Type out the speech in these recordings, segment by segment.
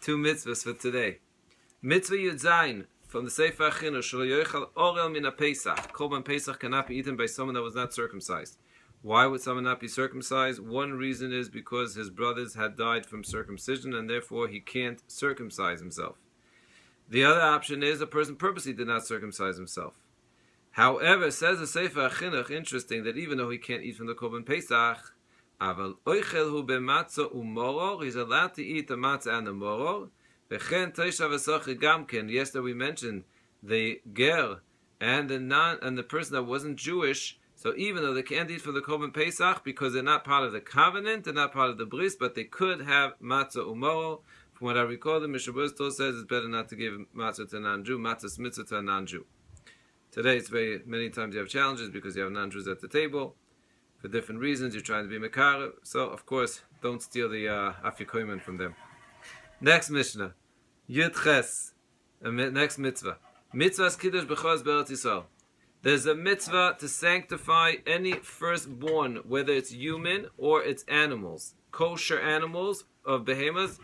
Two mitzvos for today. Mitzvah Yud Zayin from the Sefer Chinuch Shelo Yochel Orel Min HaPesach. Korban Pesach cannot be eaten by someone that was not circumcised. Why would someone not be circumcised? One reason is because his brothers had died from circumcision and therefore he can't circumcise himself. The other option is a person purposely did not circumcise himself. However, says the Sefer Chinuch, interesting, that even though he can't eat from the Korban Pesach, Aval oichel hu b'matzah umoror, he's allowed to eat the matzah and the moror. V'chen teishav esochi gamken. Yesterday we mentioned the ger and the person that wasn't Jewish. So even though they can't eat from the Korban Pesach because they're not part of the covenant, they're not part of the bris, but they could have matzah umoror. From what I recall, the Mishnah Berurah says it's better not to give matzah to a non-Jew, matzah's mitzvah to a non-Jew. Today, it's many times you have challenges because you have non-Jews at the table. For different reasons, you're trying to be mekar. So, of course, don't steal the afikoyman from them. Next Mishnah. Yud Ches. Next mitzvah. Mitzvahs kiddush b'chos be'eretz Yisrael. There's a mitzvah to sanctify any firstborn, whether it's human or it's animals. Kosher animals of behemoths,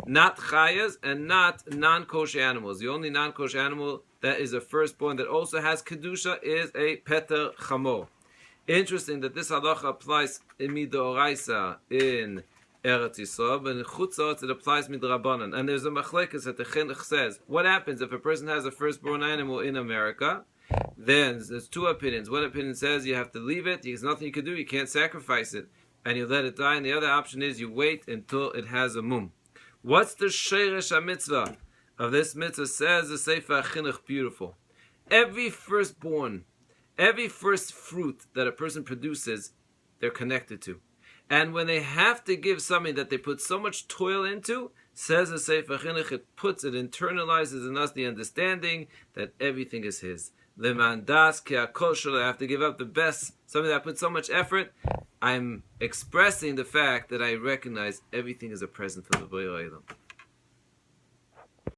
not chayas, and not non-kosher animals. The only non-kosher animal that is a firstborn that also has kedusha is a peter chamor. Interesting that this halacha applies in midoraisa in Eretz Yisrael, but in chutzot it applies midrabanan. And there's a machlekes that the chinuch says, what happens if a person has a firstborn animal in America? Then there's two opinions. One opinion says you have to leave it, there's nothing you can do, you can't sacrifice it, and you let it die. And the other option is you wait until it has a mum. What's the sheresh mitzvah of this mitzvah? Says the Sefer Chinuch, beautiful. Every firstborn, every first fruit that a person produces, they're connected to. And when they have to give something that they put so much toil into, says the Sefer Chinuch, it internalizes in us the understanding that everything is his. Leman das ki hakol shelo, I have to give up the best, something that I put so much effort. I'm expressing the fact that I recognize everything is a present from the Borei Olam.